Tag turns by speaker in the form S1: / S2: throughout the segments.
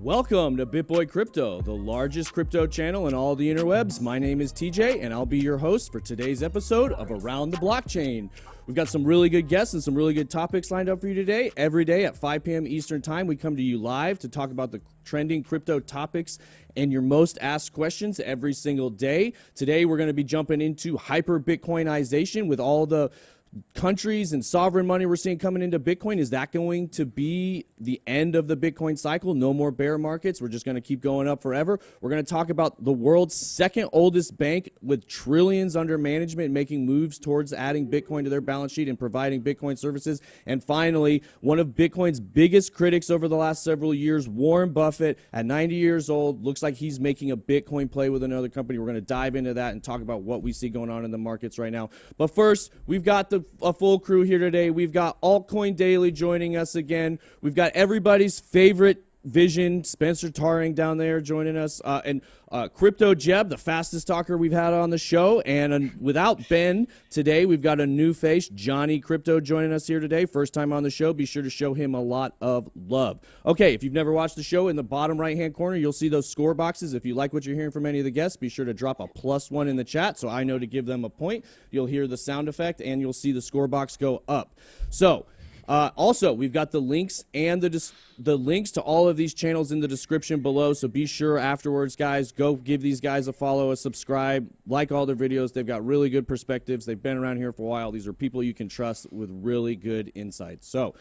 S1: Welcome to BitBoy Crypto, the largest crypto channel in all the interwebs. My name is TJ, and I'll be your host for today's episode of Around the Blockchain. We've got some really good guests and some really good topics lined up for you today. Every day at 5 p.m. Eastern Time, we come to you live to talk about the trending crypto topics and your most asked questions every single day. Today, we're going to be jumping into hyper-Bitcoinization with all the countries and sovereign money we're seeing coming into Bitcoin. Is that going to be the end of the Bitcoin cycle? No more bear markets. We're just going to keep going up forever. We're going to talk about the world's second oldest bank with trillions under management making moves towards adding Bitcoin to their balance sheet and providing Bitcoin services. And finally, one of Bitcoin's biggest critics over the last several years, Warren Buffett, at 90 years old, looks like he's making a Bitcoin play with another company. We're going to dive into that and talk about what we see going on in the markets right now. But first, we've got a full crew here today. We've got Altcoin Daily joining us again. We've got everybody's favorite vision, Spencer Taring down there joining us, and Crypto Jebb, the fastest talker we've had on the show. And without Ben today, we've got a new face, Johhny Crypto, joining us here today. First time on the show. Be sure to show him a lot of love. Okay, if you've never watched the show, in the bottom right-hand corner, you'll see those score boxes. If you like what you're hearing from any of the guests, be sure to drop a +1 in the chat so I know to give them a point. You'll hear the sound effect, and you'll see the score box go up. So, also, we've got the links and the links to all of these channels in the description below, so be sure afterwards, guys, go give these guys a follow, a subscribe, like all their videos. They've got really good perspectives. They've been around here for a while. These are people you can trust with really good insights. So,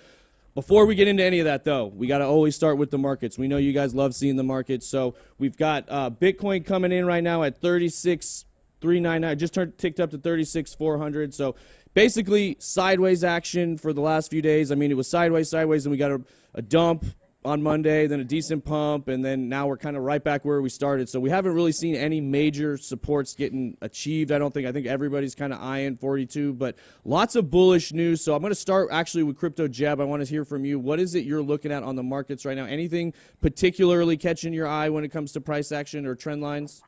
S1: before we get into any of that, though, we got to always start with the markets. We know you guys love seeing the markets, so we've got Bitcoin coming in right now at 36,399. Just ticked up to 36,400, so basically, sideways action for the last few days. I mean, it was sideways, and we got a dump on Monday, then a decent pump, and then now we're kind of right back where we started. So we haven't really seen any major supports getting achieved, I don't think. I think everybody's kind of eyeing 42, but lots of bullish news. So I'm going to start actually with Crypto Jebb. I want to hear from you. What is it you're looking at on the markets right now? Anything particularly catching your eye when it comes to price action or trend lines?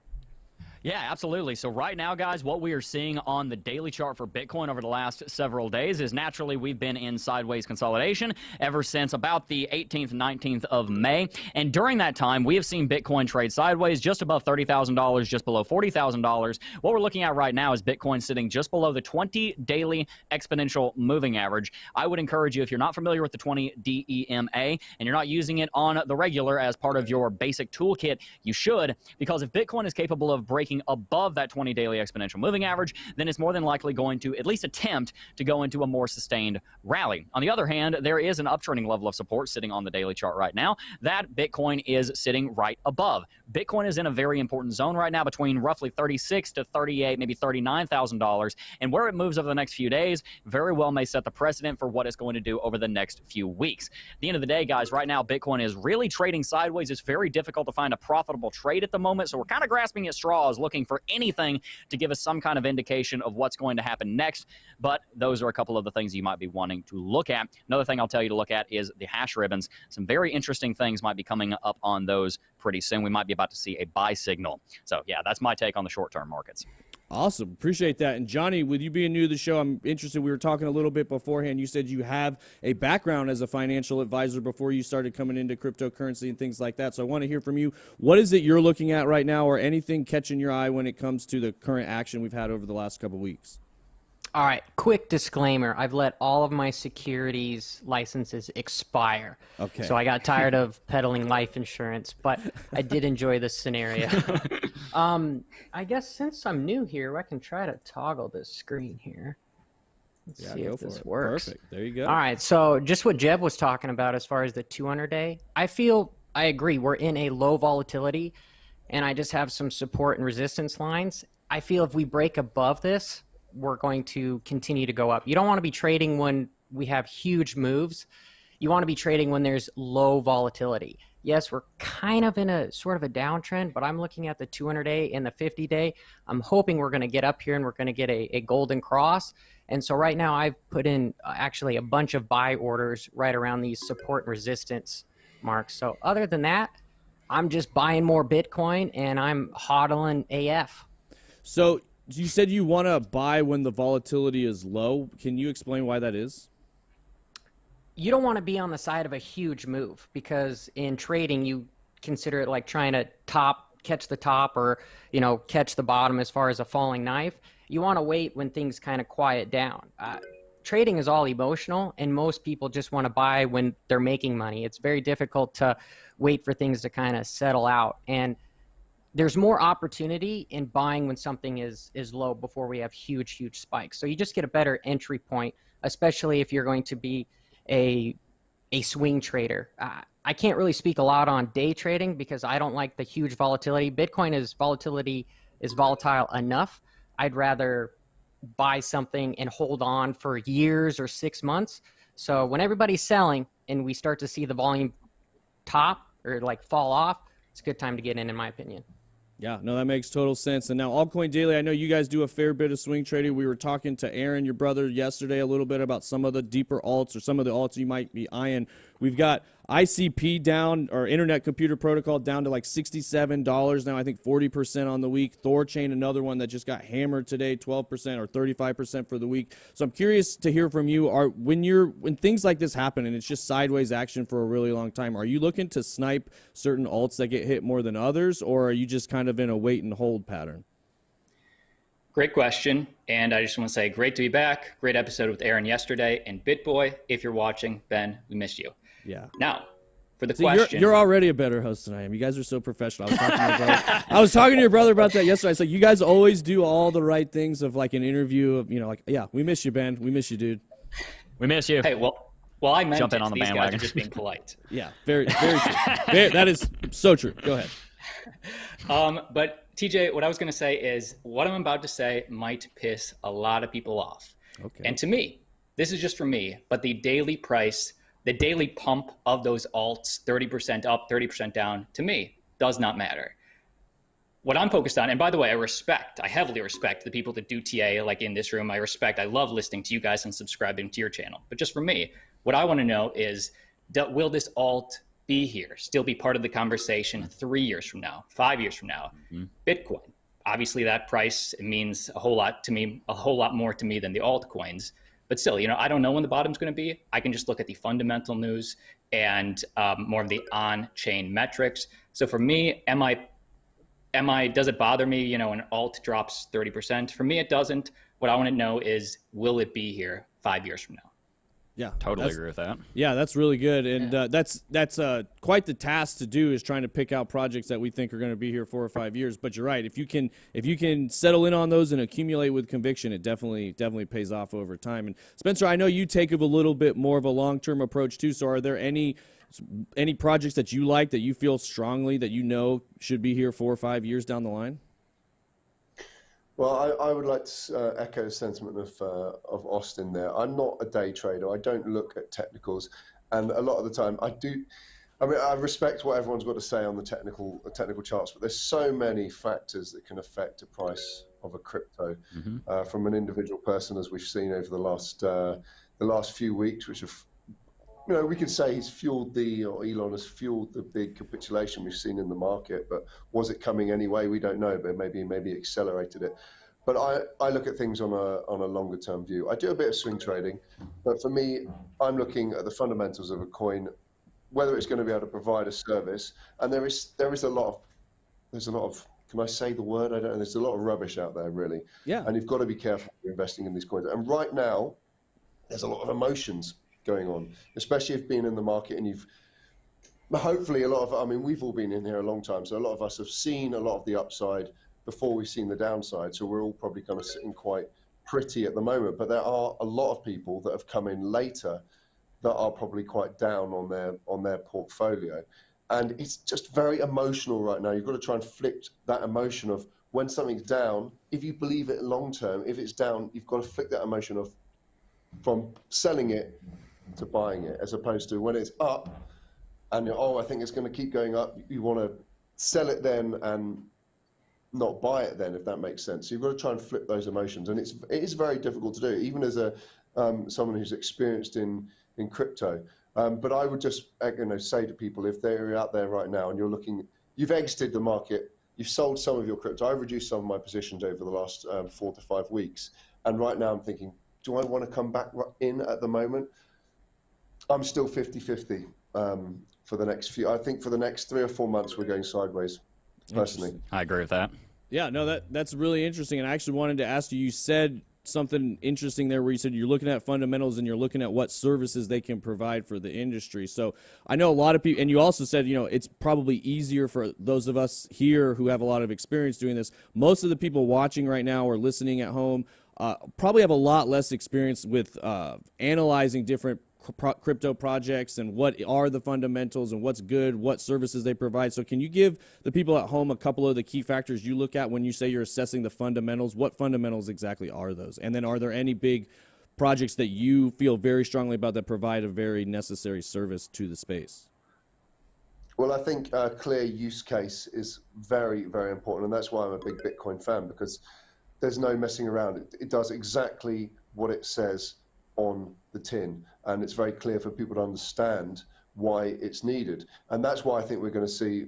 S2: Yeah, absolutely. So right now, guys, what we are seeing on the daily chart for Bitcoin over the last several days is naturally we've been in sideways consolidation ever since about the 18th, 19th of May. And during that time, we have seen Bitcoin trade sideways just above $30,000, just below $40,000. What we're looking at right now is Bitcoin sitting just below the 20 daily exponential moving average. I would encourage you, if you're not familiar with the 20 DEMA and you're not using it on the regular as part of your basic toolkit, you should, because if Bitcoin is capable of breaking above that 20 daily exponential moving average, then it's more than likely going to at least attempt to go into a more sustained rally. On the other hand, there is an uptrending level of support sitting on the daily chart right now that Bitcoin is sitting right above. Bitcoin is in a very important zone right now between roughly $36,000 to $38,000, maybe $39,000, and where it moves over the next few days very well may set the precedent for what it's going to do over the next few weeks. At the end of the day, guys, right now Bitcoin is really trading sideways. It's very difficult to find a profitable trade at the moment, so we're kind of grasping at straws, looking for anything to give us some kind of indication of what's going to happen next. But those are a couple of the things you might be wanting to look at. Another thing I'll tell you to look at is the hash ribbons. Some very interesting things might be coming up on those pretty soon. We might be about to see a buy signal. So yeah, that's my take on the short-term markets.
S1: Awesome. Appreciate that. And Johhny, with you being new to the show, I'm interested. We were talking a little bit beforehand. You said you have a background as a financial advisor before you started coming into cryptocurrency and things like that. So I want to hear from you. What is it you're looking at right now, or anything catching your eye when it comes to the current action we've had over the last couple of weeks?
S3: All right, quick disclaimer. I've let all of my securities licenses expire.
S1: Okay.
S3: So I got tired of peddling life insurance, but I did enjoy this scenario. I guess since I'm new here, I can try to toggle this screen here. Let's see if this works.
S1: Perfect. There you go.
S3: All right, so just what Jebb was talking about as far as the 200-day, I agree. We're in a low volatility, and I just have some support and resistance lines. I feel if we break above this, we're going to continue to go up. You don't want to be trading when we have huge moves. You want to be trading when there's low volatility. Yes, we're kind of in a sort of a downtrend, but I'm looking at the 200-day and the 50-day. I'm hoping we're going to get up here and we're going to get a golden cross. And so right now I've put in actually a bunch of buy orders right around these support and resistance marks. So other than that, I'm just buying more Bitcoin and I'm hodling AF.
S1: So you said you want to buy when the volatility is low. Can you explain why that is?
S3: You don't want to be on the side of a huge move because in trading, you consider it like trying to catch the top or, catch the bottom as far as a falling knife. You want to wait when things kind of quiet down. Trading is all emotional, and most people just want to buy when they're making money. It's very difficult to wait for things to kind of settle out. And there's more opportunity in buying when something is low before we have huge spikes. So you just get a better entry point, especially if you're going to be a swing trader. I can't really speak a lot on day trading because I don't like the huge volatility. Bitcoin is volatile enough. I'd rather buy something and hold on for years or 6 months. So when everybody's selling and we start to see the volume top or like fall off, it's a good time to get in my opinion.
S1: Yeah, no, that makes total sense. And now Altcoin Daily, I know you guys do a fair bit of swing trading. We were talking to Aaron, your brother, yesterday a little bit about some of the deeper alts or some of the alts you might be eyeing. We've got ICP down, or Internet Computer Protocol, down to like $67 now, I think 40% on the week. Thorchain, another one that just got hammered today, 12% or 35% for the week. So I'm curious to hear from you. When things like this happen and it's just sideways action for a really long time, are you looking to snipe certain alts that get hit more than others, or are you just kind of in a wait and hold pattern?
S4: Great question. And I just want to say great to be back. Great episode with Aaron yesterday. And BitBoy, if you're watching, Ben, we missed you.
S1: Yeah.
S4: Now, for the question.
S1: You're already a better host than I am. You guys are so professional. I was talking to your brother about that yesterday. I said, you guys always do all the right things of like an interview of, yeah, we miss you, Ben. We miss you, dude.
S2: We miss you.
S4: Hey, well, I meant
S2: jump in on the
S4: these
S2: bandwagon.
S4: guys are just being polite.
S1: Yeah, very true. That is so true. Go ahead.
S4: But TJ, what I was going to say is what I'm about to say might piss a lot of people off.
S1: Okay.
S4: And to me, this is just for me, but the daily price, the daily pump of those alts, 30% up, 30% down, to me, does not matter. What I'm focused on, and by the way, I heavily respect the people that do TA, like in this room. I love listening to you guys and subscribing to your channel. But just for me, what I want to know is, will this alt be here, still be part of the conversation 3 years from now, 5 years from now? Mm-hmm. Bitcoin, obviously that price means a whole lot to me, a whole lot more to me than the altcoins. But still, I don't know when the bottom's going to be. I can just look at the fundamental news and more of the on-chain metrics. So for me, does it bother me, when alt drops 30%? For me, it doesn't. What I want to know is, will it be here 5 years from now?
S1: Yeah,
S2: totally agree with that.
S1: Yeah, that's really good, and that's quite the task to do, is trying to pick out projects that we think are going to be here 4 or 5 years. But you're right, if you can settle in on those and accumulate with conviction, it definitely pays off over time. And Spencer, I know you take a little bit more of a long-term approach too. So are there any projects that you like that you feel strongly that should be here 4 or 5 years down the line?
S5: Well, I would like to echo the sentiment of Austin there. I'm not a day trader. I don't look at technicals, and a lot of the time I do. I mean, I respect what everyone's got to say on the technical charts, but there's so many factors that can affect the price of a crypto from an individual person, as we've seen over the last few weeks, which have, we could say Elon has fueled the big capitulation we've seen in the market, but was it coming anyway? We don't know, but maybe accelerated it. But I look at things on a longer term view. I do a bit of swing trading, but for me, I'm looking at the fundamentals of a coin, whether it's going to be able to provide a service. And there's a lot of, can I say the word? I don't know. There's a lot of rubbish out there, really. Yeah. And you've got to be careful when you're investing in these coins. And right now, there's a lot of emotions going on, especially if being in the market and you've hopefully we've all been in here a long time, so a lot of us have seen a lot of the upside before we've seen the downside, so we're all probably kind of sitting quite pretty at the moment. But there are a lot of people that have come in later that are probably quite down on their portfolio, and it's just very emotional right now. You've got to try and flip that emotion of when something's down. If you believe it long term, if it's down, you've got to flick that emotion of from selling it to buying it, as opposed to when it's up and I think it's going to keep going up, you want to sell it then and not buy it then, if that makes sense. So you've got to try and flip those emotions, and it is very difficult to do, even as someone who's experienced in crypto. But I would just say to people, if they're out there right now and you've exited the market, you've sold some of your crypto. I've reduced some of my positions over the last 4 to 5 weeks, and right now I'm thinking, do I want to come back in at the moment? I'm still 50-50. for the next few. I think for the next 3 or 4 months, we're going sideways, personally.
S2: I agree with that.
S1: Yeah, no, that's really interesting. And I actually wanted to ask you, you said something interesting there where you said you're looking at fundamentals and you're looking at what services they can provide for the industry. So I know a lot of people, and you also said, you know, it's probably easier for those of us here who have a lot of experience doing this. Most of the people watching right now or listening at home probably have a lot less experience with analyzing different crypto projects and what are the fundamentals and what's good, what services they provide. So can you give the people at home a couple of the key factors you look at when you say you're assessing the fundamentals? What fundamentals exactly are those? And then are there any big projects that you feel very strongly about that provide a very necessary service to the space?
S5: Well, I think a clear use case is very, very important. And that's why I'm a big Bitcoin fan, because there's no messing around. It does exactly what it says on the tin, and it's very clear for people to understand why it's needed. And that's why I think we're going to see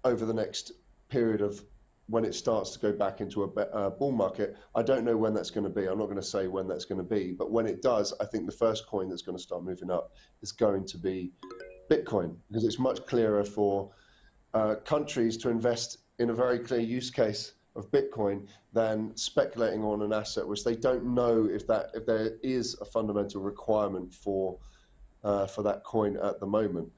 S5: over the next period of when it starts to go back into a bull market. I don't know when that's going to be. I'm not going to say when that's going to be, but when it does, I think the first coin that's going to start moving up is going to be Bitcoin, because it's much clearer for countries to invest in a very clear use case of Bitcoin than speculating on an asset which they don't know if there is a fundamental requirement for that coin at the moment.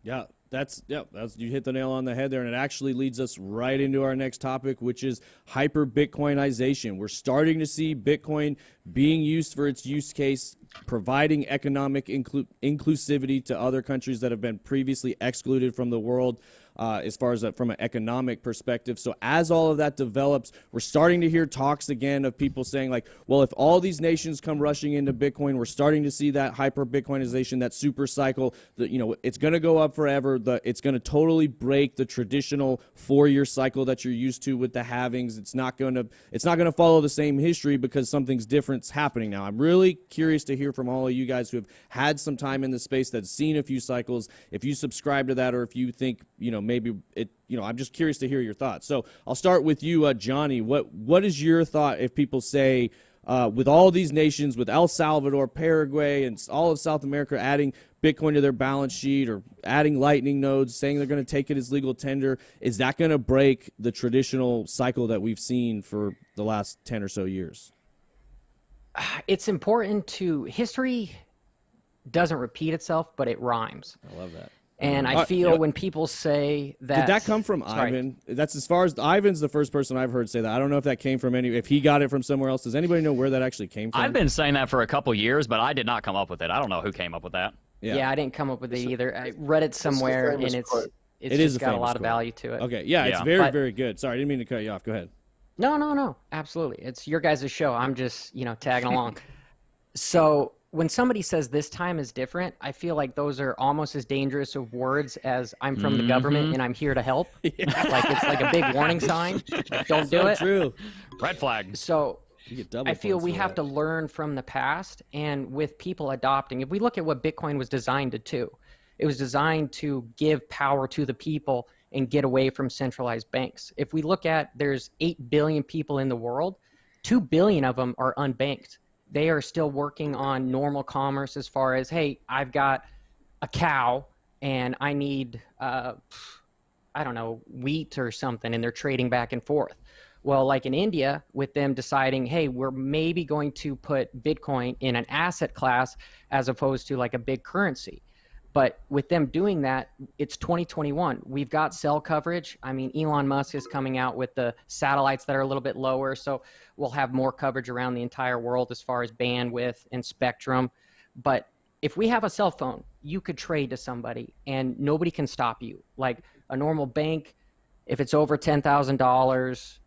S1: Yeah, that's you hit the nail on the head there, and it actually leads us right into our next topic, which is hyper-Bitcoinization. We're starting to see Bitcoin being used for its use case, providing economic inclusivity to other countries that have been previously excluded from the world. As far as from an economic perspective. So as all of that develops, we're starting to hear talks again of people saying like, well, if all these nations come rushing into Bitcoin, we're starting to see that hyper-Bitcoinization, that super cycle, that, you know, it's going to go up forever. It's going to totally break the traditional 4-year cycle that you're used to with the halvings. It's not going to follow the same history because something's different's happening now. I'm really curious to hear from all of you guys who have had some time in the space, that's seen a few cycles, if you subscribe to that, or if you think, you know, maybe it, you know, I'm just curious to hear your thoughts. So I'll start with you, Johhny. What is your thought if people say, with all these nations, with El Salvador, Paraguay, and all of South America adding Bitcoin to their balance sheet or adding Lightning nodes, saying they're going to take it as legal tender, is that going to break the traditional cycle that we've seen for the last 10 or so years?
S3: It's important to, history doesn't repeat itself, but it rhymes.
S1: I love that.
S3: And I feel when people say that...
S1: Did that come from Ivan? That's as far as... Ivan's the first person I've heard say that. I don't know if that came from if he got it from somewhere else. Does anybody know where that actually came from?
S2: I've been saying that for a couple years, but I did not come up with it. I don't know who came up with that.
S3: Yeah, I didn't come up with it either. I read it somewhere, and it's just got a lot of value to it.
S1: Okay, yeah, it's very, very good. Sorry, I didn't mean to cut you off. Go ahead.
S3: No, absolutely. It's your guys' show. I'm just, tagging along. So when somebody says this time is different, I feel like those are almost as dangerous of words as I'm from the government and I'm here to help. Like it's like a big warning sign. Don't do it.
S1: True.
S2: Red flag.
S3: So I feel we have to learn from the past, and with people adopting, if we look at what Bitcoin was designed to do, it was designed to give power to the people and get away from centralized banks. If we look at, there's 8 billion people in the world, 2 billion of them are unbanked. They are still working on normal commerce as far as, hey, I've got a cow and I need, I don't know, wheat or something, and they're trading back and forth. Well, like in India, with them deciding, hey, we're maybe going to put Bitcoin in an asset class as opposed to like a big currency. But with them doing that, it's 2021. We've got cell coverage. I mean, Elon Musk is coming out with the satellites that are a little bit lower, so we'll have more coverage around the entire world as far as bandwidth and spectrum. But if we have a cell phone, you could trade to somebody and nobody can stop you. Like a normal bank, if it's over $10,000,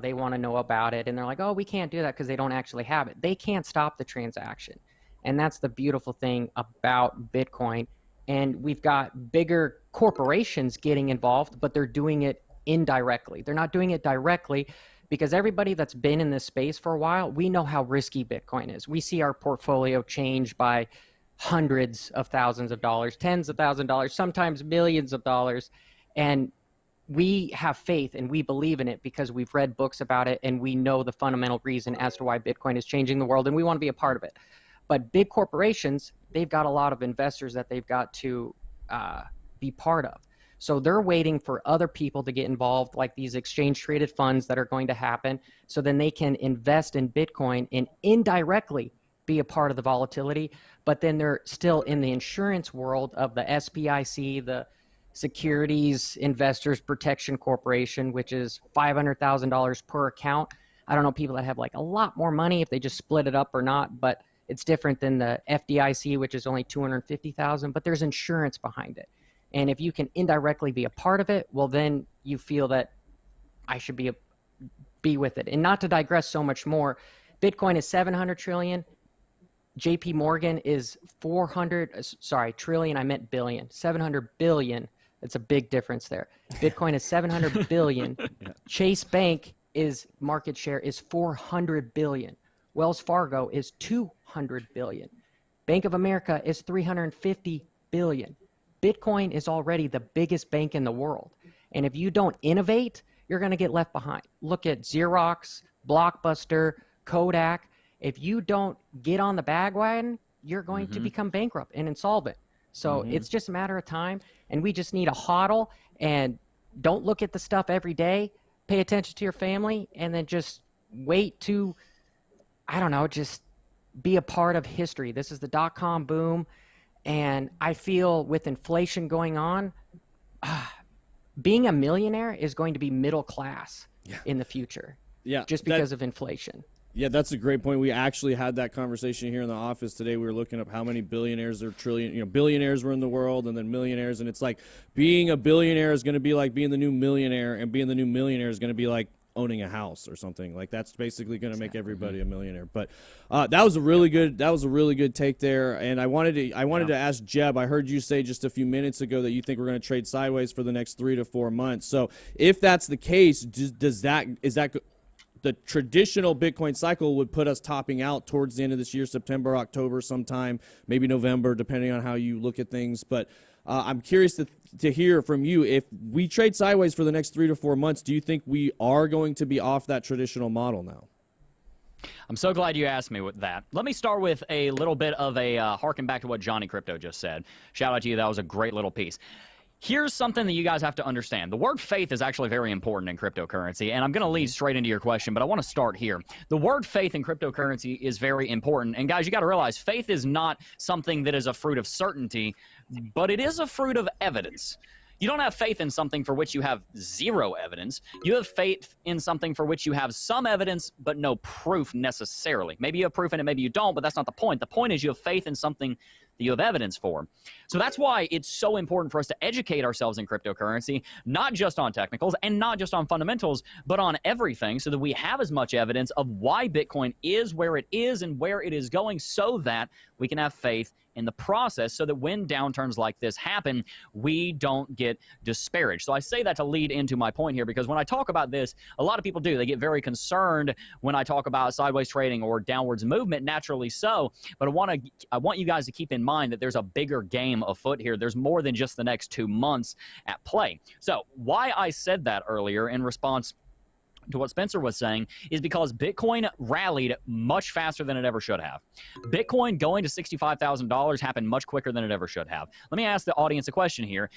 S3: they want to know about it. And they're like, oh, we can't do that because they don't actually have it. They can't stop the transaction. And that's the beautiful thing about Bitcoin. And we've got bigger corporations getting involved, but they're doing it indirectly. They're not doing it directly because everybody that's been in this space for a while, we know how risky Bitcoin is. We see our portfolio change by hundreds of thousands of dollars, tens of thousands of dollars, sometimes millions of dollars. And we have faith and we believe in it because we've read books about it and we know the fundamental reason as to why Bitcoin is changing the world, and we want to be a part of it. But big corporations, they've got a lot of investors that they've got to be part of. So they're waiting for other people to get involved, like these exchange traded funds that are going to happen. So then they can invest in Bitcoin and indirectly be a part of the volatility. But then they're still in the insurance world of the SPIC, the Securities Investors Protection Corporation, which is $500,000 per account. I don't know people that have like a lot more money if they just split it up or not, but it's different than the FDIC, which is only $250,000, but there's insurance behind it. And if you can indirectly be a part of it, well, then you feel that I should be with it. And not to digress so much more, Bitcoin is 700 trillion. JP Morgan is 400, sorry, trillion, I meant billion, 700 billion. It's a big difference there. Bitcoin is 700 billion. Yeah. Chase Bank is market share is 400 billion. Wells Fargo is 200 billion. Bank of America is 350 billion. Bitcoin is already the biggest bank in the world. And if you don't innovate, you're going to get left behind. Look at Xerox, Blockbuster, Kodak. If you don't get on the bandwagon, you're going to become bankrupt and insolvent. So it's just a matter of time. And we just need a hodl, and don't look at the stuff every day. Pay attention to your family, and then just wait to, I don't know, just be a part of history. This is the dot-com boom. And I feel with inflation going on, being a millionaire is going to be middle class in the future. Yeah, just because of inflation.
S1: Yeah, that's a great point. We actually had that conversation here in the office today. We were looking up how many billionaires or billionaires were in the world, and then millionaires. And it's like being a billionaire is going to be like being the new millionaire, and being the new millionaire is going to be like owning a house or something. Like that's basically going to make everybody a millionaire. But that was a really good take there. And I wanted to ask Jebb. I heard you say just a few minutes ago that you think we're going to trade sideways for the next 3 to 4 months. So if that's the case, is that the traditional Bitcoin cycle would put us topping out towards the end of this year, September, October, sometime, maybe November, depending on how you look at things. But I'm curious to hear from you. If we trade sideways for the next 3 to 4 months, do you think we are going to be off that traditional model now?
S2: I'm so glad you asked me with that. Let me start with a little bit of a harken back to what Johhny Crypto just said. Shout out to you. That was a great little piece. Here's something that you guys have to understand. The word faith is actually very important in cryptocurrency, and I'm going to lead straight into your question, but I want to start here. The word faith in cryptocurrency is very important, and guys, you got to realize faith is not something that is a fruit of certainty, but it is a fruit of evidence. You don't have faith in something for which you have zero evidence. You have faith in something for which you have some evidence, but no proof necessarily. Maybe you have proof in it, maybe you don't, but that's not the point. The point is you have faith in something that you have evidence for. So that's why it's so important for us to educate ourselves in cryptocurrency, not just on technicals and not just on fundamentals, but on everything, so that we have as much evidence of why Bitcoin is where it is and where it is going, so that we can have faith in the process, so that when downturns like this happen, we don't get disparaged. So I say that to lead into my point here, because when I talk about this, a lot of people do. They get very concerned when I talk about sideways trading or downwards movement, naturally so. But I want you guys to keep in mind that there's a bigger game afoot here. There's more than just the next 2 months at play. So why I said that earlier in response to what Spencer was saying is because Bitcoin rallied much faster than it ever should have. Bitcoin going to $65,000 happened much quicker than it ever should have. Let me ask the audience a question here.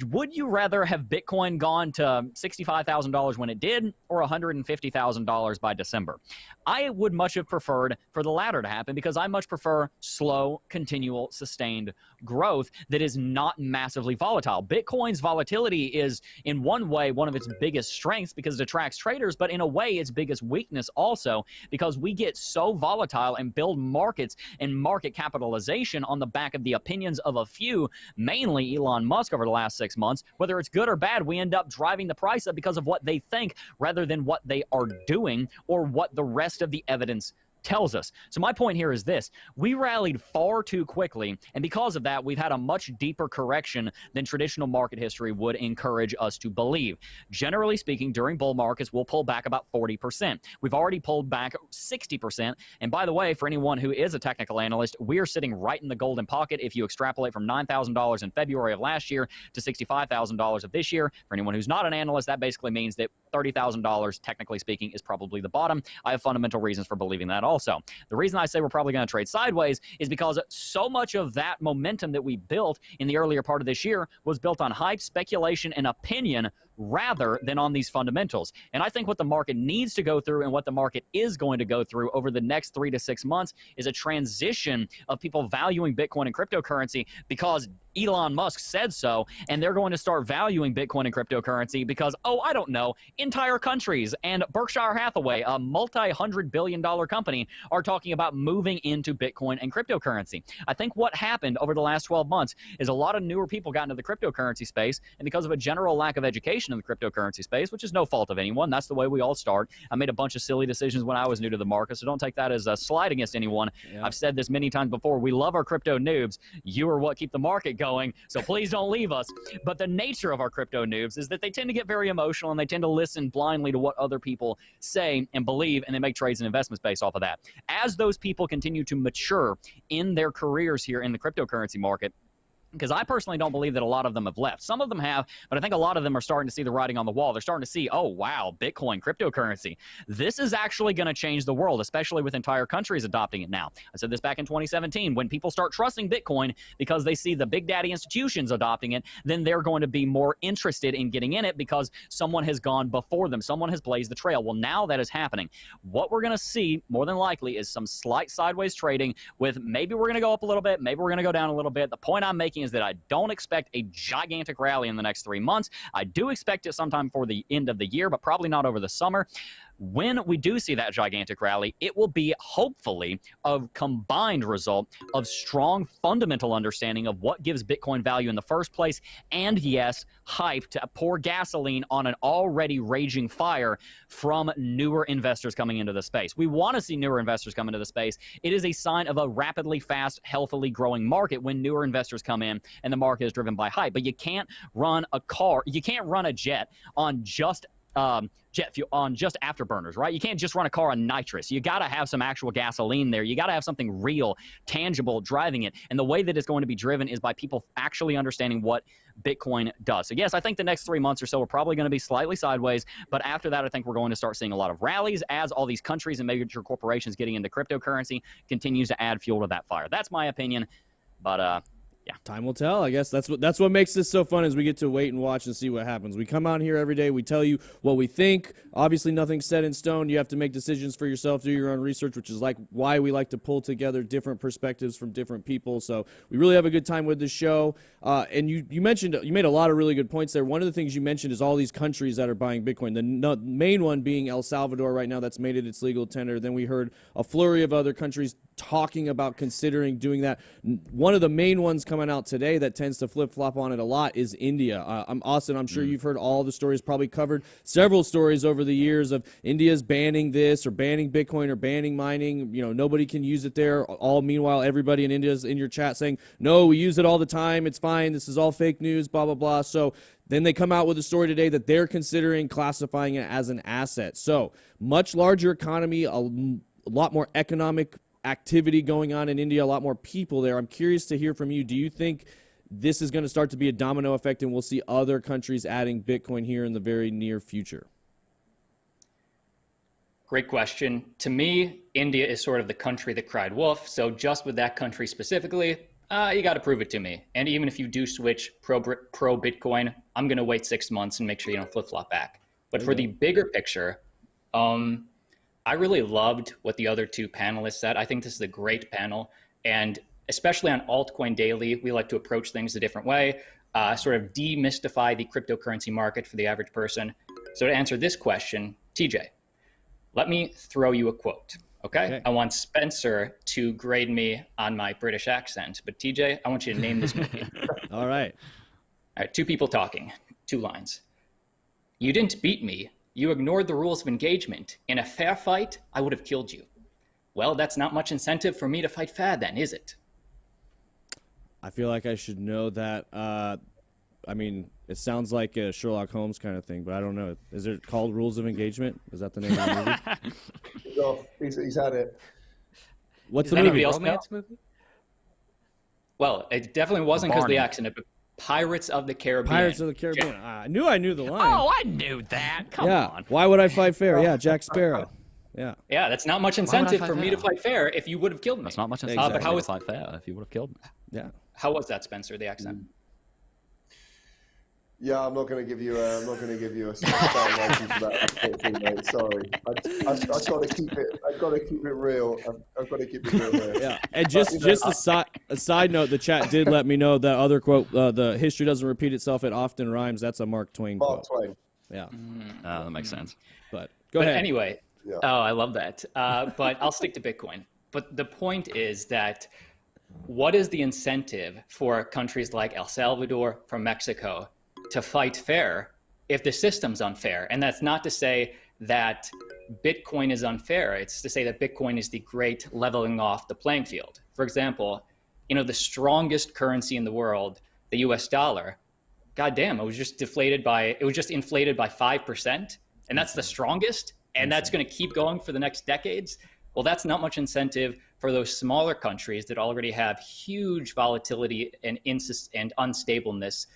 S2: Would you rather have Bitcoin gone to $65,000 when it did, or $150,000 by December? I would much have preferred for the latter to happen, because I much prefer slow, continual, sustained growth that is not massively volatile. Bitcoin's volatility is, in one way, one of its biggest strengths because it attracts traders, but in a way, its biggest weakness also, because we get so volatile and build markets and market capitalization on the back of the opinions of a few, mainly Elon Musk over the last 6 months. Whether it's good or bad, we end up driving the price up because of what they think rather than what they are doing or what the rest of the evidence tells us. So my point here is this: we rallied far too quickly, and because of that, we've had a much deeper correction than traditional market history would encourage us to believe. Generally speaking, during bull markets, we'll pull back about 40%. We've already pulled back 60%, and by the way, for anyone who is a technical analyst, we are sitting right in the golden pocket if you extrapolate from $9,000 in February of last year to $65,000 of this year. For anyone who's not an analyst, that basically means that $30,000, technically speaking, is probably the bottom. I have fundamental reasons for believing that also. The reason I say we're probably going to trade sideways is because so much of that momentum that we built in the earlier part of this year was built on hype, speculation, and opinion rather than on these fundamentals. And I think what the market needs to go through and what the market is going to go through over the next 3 to 6 months is a transition of people valuing Bitcoin and cryptocurrency because Elon Musk said so, and they're going to start valuing Bitcoin and cryptocurrency because, oh, I don't know, entire countries and Berkshire Hathaway, a multi-hundred-billion-dollar company, are talking about moving into Bitcoin and cryptocurrency. I think what happened over the last 12 months is a lot of newer people got into the cryptocurrency space, and because of a general lack of education in the cryptocurrency space, which is no fault of anyone, that's the way we all start. I made a bunch of silly decisions when I was new to the market, so don't take that as a slight against anyone. Yeah. I've said this many times before. We love our crypto noobs. You are what keep the market going, so please don't leave us. But the nature of our crypto noobs is that they tend to get very emotional and they tend to listen blindly to what other people say and believe, and they make trades and investments based off of that. As those people continue to mature in their careers here in the cryptocurrency market, because I personally don't believe that a lot of them have left. Some of them have, but I think a lot of them are starting to see the writing on the wall. They're starting to see, oh, wow, Bitcoin, cryptocurrency. This is actually going to change the world, especially with entire countries adopting it now. I said this back in 2017. When people start trusting Bitcoin because they see the big daddy institutions adopting it, then they're going to be more interested in getting in it because someone has gone before them. Someone has blazed the trail. Well, now that is happening. What we're going to see, more than likely, is some slight sideways trading with maybe we're going to go up a little bit, maybe we're going to go down a little bit. The point I'm making is that I don't expect a gigantic rally in the next 3 months. I do expect it sometime for the end of the year, but probably not over the summer. When we do see that gigantic rally, it will be hopefully a combined result of strong fundamental understanding of what gives Bitcoin value in the first place, and yes, hype to pour gasoline on an already raging fire from newer investors coming into the space. We want to see newer investors come into the space. It is a sign of a rapidly, fast, healthily growing market when newer investors come in and the market is driven by hype. But you can't run a car, you can't run a jet on just jet fuel, on just afterburners, right? You can't just run a car on nitrous. You got to have some actual gasoline there. You got to have something real, tangible driving it. And the way that it's going to be driven is by people actually understanding what Bitcoin does. So yes, I think the next 3 months or so are probably going to be slightly sideways, but after that, I think we're going to start seeing a lot of rallies as all these countries and major corporations getting into cryptocurrency continues to add fuel to that fire. That's my opinion, but yeah,
S1: time will tell. I guess that's what makes this so fun, is we get to wait and watch and see what happens. We come out here every day. We tell you what we think. Obviously, nothing's set in stone. You have to make decisions for yourself, do your own research, which is like why we like to pull together different perspectives from different people. So we really have a good time with this show. And you mentioned, you made a lot of really good points there. One of the things you mentioned is all these countries that are buying Bitcoin. The main one being El Salvador right now, that's made it its legal tender. Then we heard a flurry of other countries talking about considering doing that. One of the main ones coming out today that tends to flip-flop on it a lot is India. Austin, I'm sure you've heard all the stories, probably covered several stories over the years of India's banning this or banning Bitcoin or banning mining. You know, nobody can use it there. All meanwhile, everybody in India is in your chat saying, no, we use it all the time. It's fine. This is all fake news, blah, blah, blah. So then they come out with a story today that they're considering classifying it as an asset. So much larger economy, a lot more economic activity going on in India, a lot more people there. I'm curious to hear from you. Do you think this is going to start to be a domino effect and we'll see other countries adding Bitcoin here in the very near future?
S4: Great question. To me, India is sort of the country that cried wolf. So just with that country specifically, you got to prove it to me. And even if you do switch pro Bitcoin, I'm going to wait 6 months and make sure you don't flip flop back. But for the bigger picture, I really loved what the other two panelists said. I think this is a great panel. And especially on Altcoin Daily, we like to approach things a different way, sort of demystify the cryptocurrency market for the average person. So to answer this question, TJ, let me throw you a quote, okay? I want Spencer to grade me on my British accent, but TJ, I want you to name this movie.
S1: All right.
S4: All right, two people talking, 2 lines. You didn't beat me. You ignored the rules of engagement. In a fair fight, I would have killed you. Well, that's not much incentive for me to fight fair then, is it?
S1: I feel like I should know that. I mean, it sounds like a Sherlock Holmes kind of thing, but I don't know. Is it called Rules of Engagement? Is that the name of the movie?
S5: He's had it.
S1: What's the movie?
S3: Romance movie?
S4: Well, it definitely wasn't because of the accent. It Pirates of the Caribbean.
S1: Pirates of the Caribbean. I knew the line.
S2: Oh, I knew that. Come on.
S1: Why would I fight fair? Yeah, Jack Sparrow. Yeah.
S4: Yeah, that's not much incentive for me to fight fair if you would have killed me.
S2: That's not much incentive
S4: but how
S2: to
S4: is
S2: fight fair if you would have killed me.
S1: Yeah.
S4: How was that, Spencer? The accent.
S5: Yeah, I'm not going to give you a star rating for that. Unfortunately, mate. Sorry, I've got to keep it. I've got to keep it real. I've got to keep it real here.
S1: Yeah, and just a side note, the chat did let me know that other quote, the history doesn't repeat itself, it often rhymes. That's a Mark Twain quote.
S5: Mark Twain.
S1: Yeah.
S2: That makes sense.
S1: But go ahead.
S4: Anyway,
S5: Yeah.
S4: oh, I love that. But I'll stick to Bitcoin. But the point is that what is the incentive for countries like El Salvador, for Mexico, to fight fair if the system's unfair? And that's not to say that Bitcoin is unfair. It's to say that Bitcoin is the great leveling off the playing field. For example, the strongest currency in the world, the US dollar, goddamn, it was just inflated by 5%. And that's the strongest. And that's going to keep going for the next decades. Well, that's not much incentive for those smaller countries that already have huge volatility and unstableness,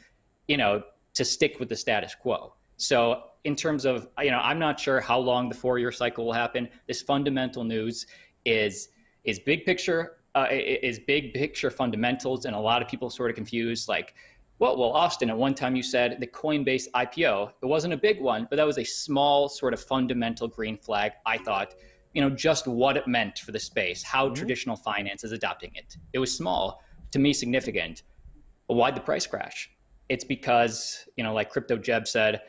S4: to stick with the status quo. So in terms of, I'm not sure how long the 4-year cycle will happen. This fundamental news is big picture, fundamentals. And a lot of people sort of confused, like, well, Austin, at one time you said the Coinbase IPO, it wasn't a big one, but that was a small sort of fundamental green flag. I thought, just what it meant for the space, how traditional finance is adopting it. It was small, to me significant. But why'd the price crash? It's because, like Crypto Jebb said,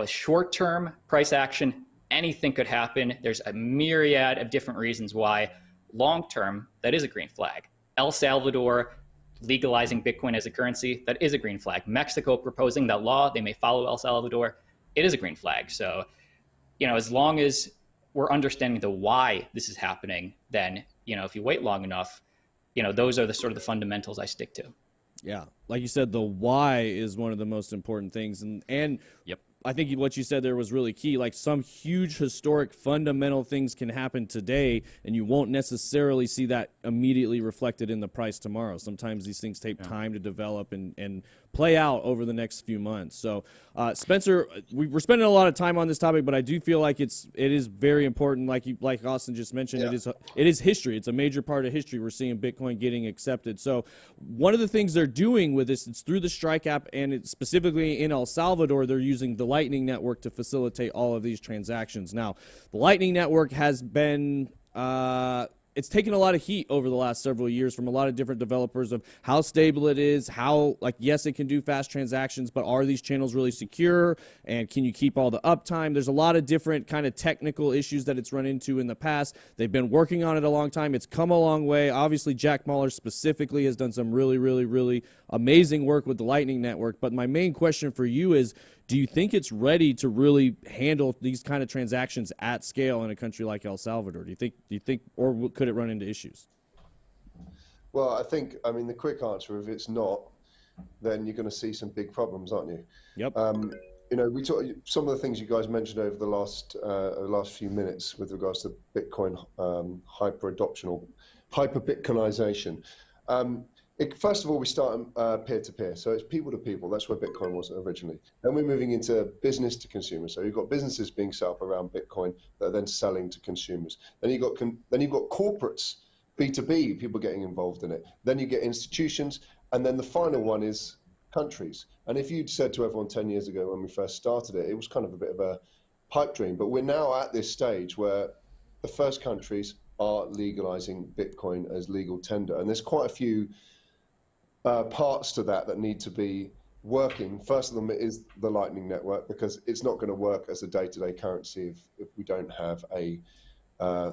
S4: short-term price action, anything could happen. There's a myriad of different reasons why. Long-term, that is a green flag. El Salvador legalizing Bitcoin as a currency, that is a green flag. Mexico proposing that law, they may follow El Salvador, it is a green flag. So, as long as we're understanding the why this is happening, then, if you wait long enough, those are the sort of the fundamentals I stick to.
S1: Yeah. Like you said, the why is one of the most important things. And
S2: Yep.
S1: I think what you said there was really key. Like, some huge historic fundamental things can happen today, and you won't necessarily see that immediately reflected in the price tomorrow. Sometimes these things take time to develop and play out over the next few months. So, Spencer, we're spending a lot of time on this topic, but I do feel like it is very important. Like Austin just mentioned, it is history. It's a major part of history. We're seeing Bitcoin getting accepted. So one of the things they're doing with this, it's through the Strike app, and it's specifically in El Salvador, they're using the Lightning Network to facilitate all of these transactions. Now, the Lightning Network has been it's taken a lot of heat over the last several years from a lot of different developers of how stable it is, how, yes, it can do fast transactions, but are these channels really secure, and can you keep all the uptime? There's a lot of different kind of technical issues that it's run into in the past. They've been working on it a long time. It's come a long way. Obviously, Jack Mallers specifically has done some really, really, really amazing work with the Lightning Network. But my main question for you is, do you think it's ready to really handle these kind of transactions at scale in a country like El Salvador? Do you think, or could it run into issues?
S5: Well, I think, the quick answer, if it's not, then you're going to see some big problems, aren't you?
S1: Yep.
S5: We talk, some of the things you guys mentioned over the last few minutes with regards to Bitcoin hyper-adoption or hyper-Bitcoinization. First of all, we start peer-to-peer, so it's people to people. That's where Bitcoin was originally. Then we're moving into business to consumer. So you've got businesses being set up around Bitcoin that are then selling to consumers. Then you've got corporates, B2B, people getting involved in it. Then you get institutions, and then the final one is countries. And if you'd said to everyone 10 years ago when we first started it, it was kind of a bit of a pipe dream. But we're now at this stage where the first countries are legalizing Bitcoin as legal tender, and there's quite a few parts to that need to be working. First of them is the Lightning Network, because it's not going to work as a day-to-day currency if we don't have a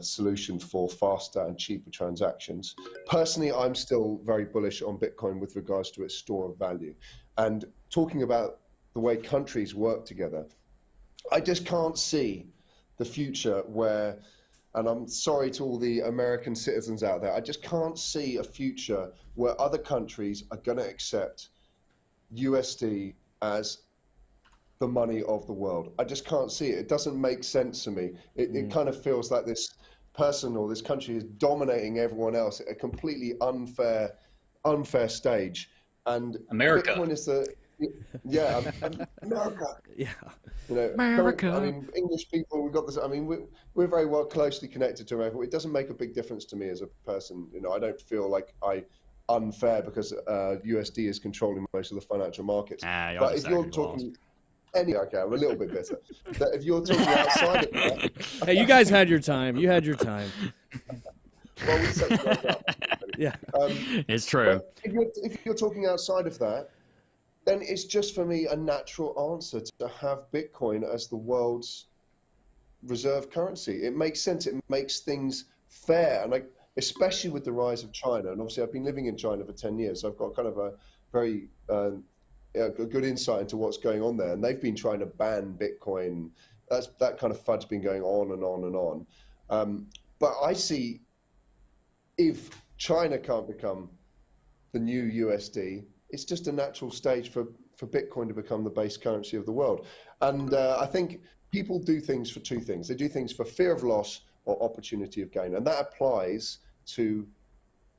S5: solution for faster and cheaper transactions. Personally, I'm still very bullish on Bitcoin with regards to its store of value. And talking about the way countries work together, I just can't see the future where, and I'm sorry to all the American citizens out there, I just can't see a future where other countries are going to accept USD as the money of the world. I just can't see it. It doesn't make sense to me. It kind of feels like this person or this country is dominating everyone else at a completely unfair stage. And
S4: America.
S5: Bitcoin is the America.
S1: Yeah.
S5: You know,
S3: America.
S5: I mean, English people, we've got this. I mean, we're very well closely connected to America. It doesn't make a big difference to me as a person. You know, I don't feel like unfair because USD is controlling most of the financial markets. But if you're talking, okay, I'm a little bit bitter. But if you're talking outside of that,
S1: Hey, you guys had your time. You had your time.
S5: well, we set you guys up.
S1: Yeah.
S2: It's true.
S5: If you're talking outside of that, then it's just for me a natural answer to have Bitcoin as the world's reserve currency. It makes sense. It makes things fair, and especially with the rise of China. And obviously, I've been living in China for 10 years, so I've got kind of a very a good insight into what's going on there. And they've been trying to ban Bitcoin. That kind of fud's been going on and on and on. But I see, if China can't become the new USD, it's just a natural stage for Bitcoin to become the base currency of the world. And I think people do things for two things. They do things for fear of loss or opportunity of gain. And that applies to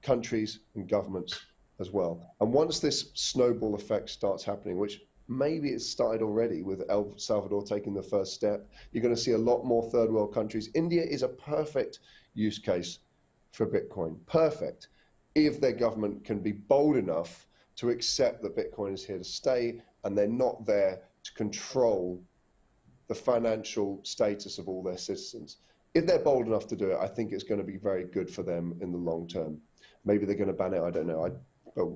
S5: countries and governments as well. And once this snowball effect starts happening, which maybe it's started already with El Salvador taking the first step, you're going to see a lot more third world countries. India is a perfect use case for Bitcoin. Perfect. If their government can be bold enough to accept that Bitcoin is here to stay and they're not there to control the financial status of all their citizens. If they're bold enough to do it, I think it's going to be very good for them in the long term. Maybe they're going to ban it. I don't know.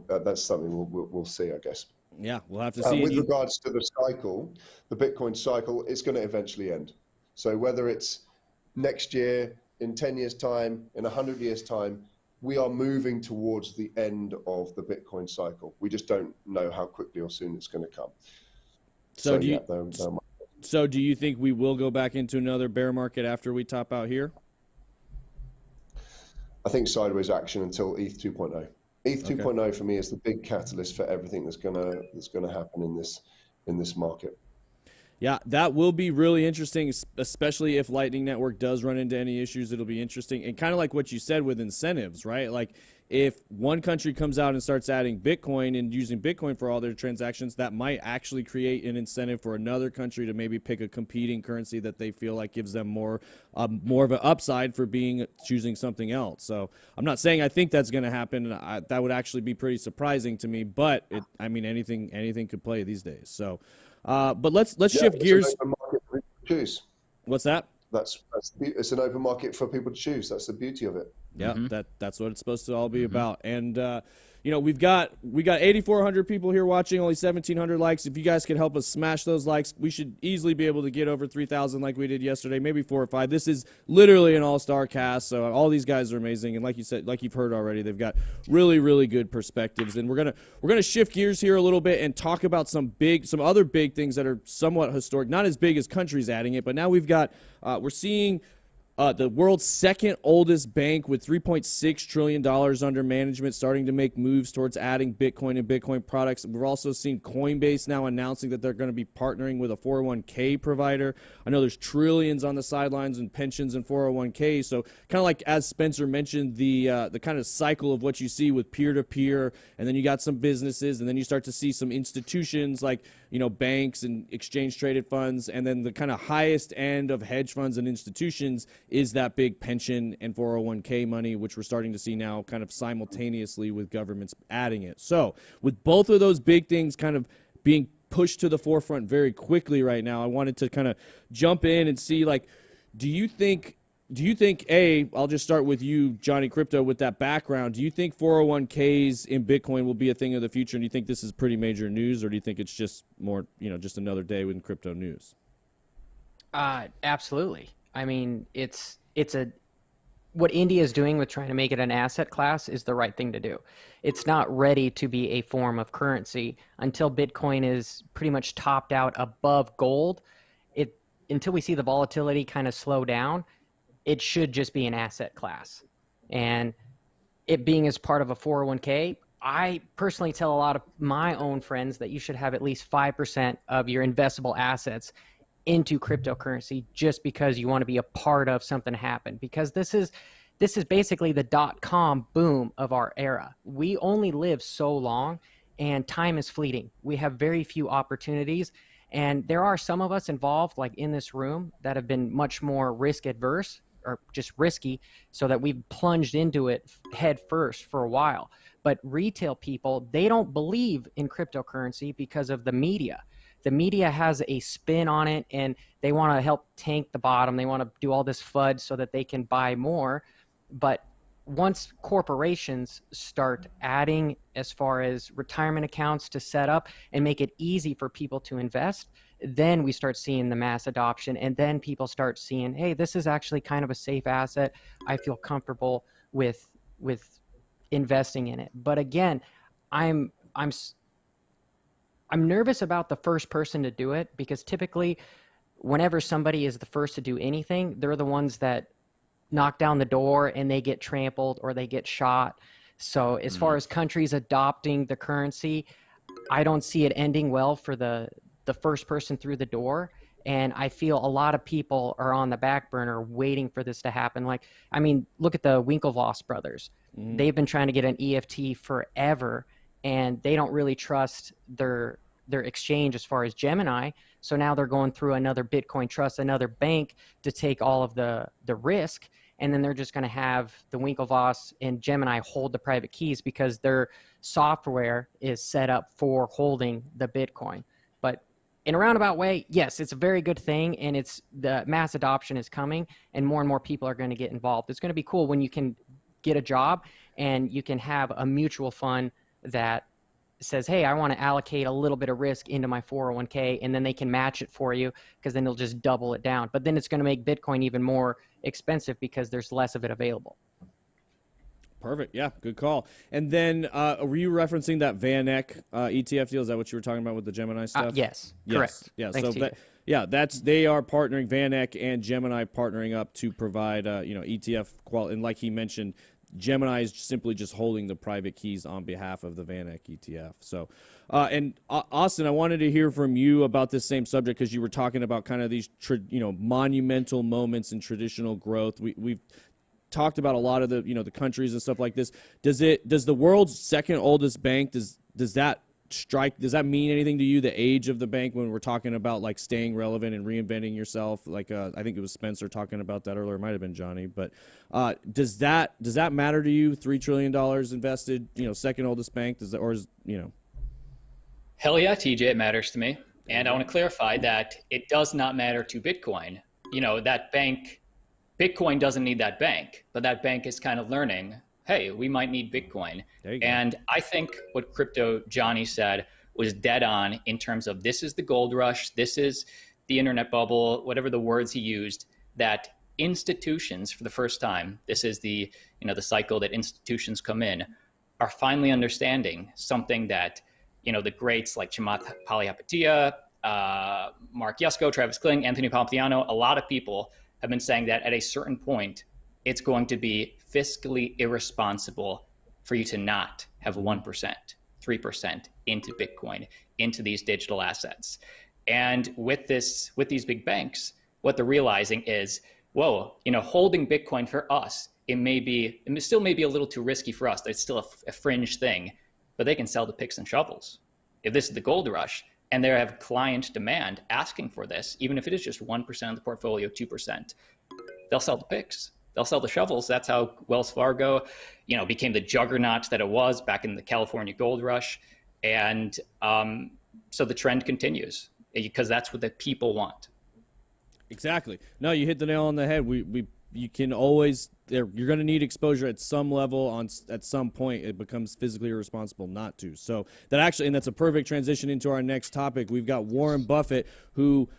S5: But that's something we'll see, I guess.
S1: Yeah, we'll have to see.
S5: With regards to the cycle, the Bitcoin cycle, it's going to eventually end. So whether it's next year, in 10 years' time, in 100 years' time, we are moving towards the end of the Bitcoin cycle. We just don't know how quickly or soon it's going to come.
S1: So do you think we will go back into another bear market after we top out here?
S5: I think sideways action until ETH 2.0. ETH 2.0 for me is the big catalyst for everything that's gonna happen in this market.
S1: Yeah, that will be really interesting, especially if Lightning Network does run into any issues. It'll be interesting. And kind of like what you said with incentives, right? Like if one country comes out and starts adding Bitcoin and using Bitcoin for all their transactions, that might actually create an incentive for another country to maybe pick a competing currency that they feel like gives them more of an upside for choosing something else. So I'm not saying I think that's going to happen. That would actually be pretty surprising to me, but anything could play these days. So. But let's shift gears.
S5: An open market for people to choose.
S1: What's that?
S5: It's an open market for people to choose. That's the beauty of it.
S1: Yeah, that's what it's supposed to all be about. And we've got 8,400 people here watching, only 1,700 likes. If you guys could help us smash those likes, we should easily be able to get over 3,000 like we did yesterday, maybe 4 or 5. This is literally an all-star cast, so all these guys are amazing. And like you said, like you've heard already, they've got really, really good perspectives. And we're gonna shift gears here a little bit and talk about some other big things that are somewhat historic, not as big as countries adding it, but now we're seeing the world's second oldest bank with $3.6 trillion under management starting to make moves towards adding Bitcoin and Bitcoin products. We've also seen Coinbase now announcing that they're going to be partnering with a 401k provider. I know there's trillions on the sidelines in pensions and 401k. So kind of like as Spencer mentioned, the kind of cycle of what you see with peer-to-peer, and then you got some businesses, and then you start to see some institutions like banks and exchange-traded funds, and then the kind of highest end of hedge funds and institutions is that big pension and 401k money, which we're starting to see now kind of simultaneously with governments adding it. So with both of those big things kind of being pushed to the forefront very quickly right now, I wanted to kind of jump in and see, like, do you think, I'll just start with you, Johhny Crypto, with that background. Do you think 401ks in Bitcoin will be a thing of the future? And do you think this is pretty major news, or do you think it's just more, just another day in crypto news?
S3: Absolutely. I mean, what India is doing with trying to make it an asset class is the right thing to do. It's not ready to be a form of currency until Bitcoin is pretty much topped out above gold. Until we see the volatility kind of slow down, it should just be an asset class. And it being as part of a 401k, I personally tell a lot of my own friends that you should have at least 5% of your investable assets into cryptocurrency, just because you want to be a part of something happen, because this is basically the .com boom of our era. We only live so long, and time is fleeting. We have very few opportunities, and there are some of us involved, like in this room, that have been much more risk adverse or just risky, so that we've plunged into it head first for a while. But retail people, they don't believe in cryptocurrency because of the media. The media has a spin on it, and they want to help tank the bottom. They want to do all this FUD so that they can buy more. But once corporations start adding as far as retirement accounts to set up and make it easy for people to invest, then we start seeing the mass adoption, and then people start seeing, hey, this is actually kind of a safe asset. I feel comfortable with investing in it. But again, I'm nervous about the first person to do it, because typically whenever somebody is the first to do anything, they're the ones that knock down the door and they get trampled or they get shot. So as far as countries adopting the currency, I don't see it ending well for the first person through the door. And I feel a lot of people are on the back burner waiting for this to happen. Like, I mean, look at the Winklevoss brothers. They've been trying to get an EFT forever, and they don't really trust their exchange as far as Gemini. So now they're going through another Bitcoin trust, another bank, to take all of the risk. And then they're just going to have the Winklevoss and Gemini hold the private keys because their software is set up for holding the Bitcoin. But in a roundabout way, yes, it's a very good thing, and it's the mass adoption is coming, and more people are going to get involved. It's going to be cool when you can get a job and you can have a mutual fund that says, hey, I want to allocate a little bit of risk into my 401k, and then they can match it for you, because then they'll just double it down. But then it's going to make Bitcoin even more expensive because there's less of it available.
S1: Perfect. Yeah, good call. And then were you referencing that VanEck ETF deal? Is that what you were talking about with the Gemini stuff?
S3: Yes,
S1: yes,
S3: correct.
S1: Yeah,
S3: Thanks,
S1: they are partnering, VanEck and Gemini partnering up to provide ETF quality. And like he mentioned, Gemini is simply just holding the private keys on behalf of the VanEck ETF. So, and Austin, I wanted to hear from you about this same subject, because you were talking about kind of these monumental moments in traditional growth. We've talked about a lot of the countries and stuff like this. Does the world's second oldest bank, does that mean anything to you, the age of the bank, when we're talking about like staying relevant and reinventing yourself? Like I think it was Spencer talking about that earlier. It might have been Johhny, but does that matter to you? $3 trillion invested, second oldest bank,
S4: Hell yeah, TJ, it matters to me. And I want to clarify that it does not matter to Bitcoin. That bank, Bitcoin doesn't need that bank, but that bank is kind of learning, hey, we might need Bitcoin. And I think what Crypto Johhny said was dead on in terms of, this is the gold rush, this is the internet bubble, whatever the words he used, that institutions, for the first time, this is the cycle that institutions come in, are finally understanding something that, the greats like Chamath Palihapitiya, Mark Yusko, Travis Kling, Anthony Pompliano, a lot of people have been saying that at a certain point, it's going to be fiscally irresponsible for you to not have 1%, 3% into Bitcoin, into these digital assets. And with these big banks, what they're realizing is, whoa, holding Bitcoin for us, it still may be a little too risky for us. It's still a fringe thing, but they can sell the picks and shovels. If this is the gold rush, and they have client demand asking for this, even if it is just 1% of the portfolio, 2%, they'll sell the picks. They'll sell the shovels. That's how Wells Fargo, became the juggernaut that it was back in the California gold rush. And so the trend continues, because that's what the people want.
S1: Exactly. No, you hit the nail on the head. You can always, you're going to need exposure at some level at some point. It becomes physically irresponsible not to. So and that's a perfect transition into our next topic. We've got Warren Buffett, who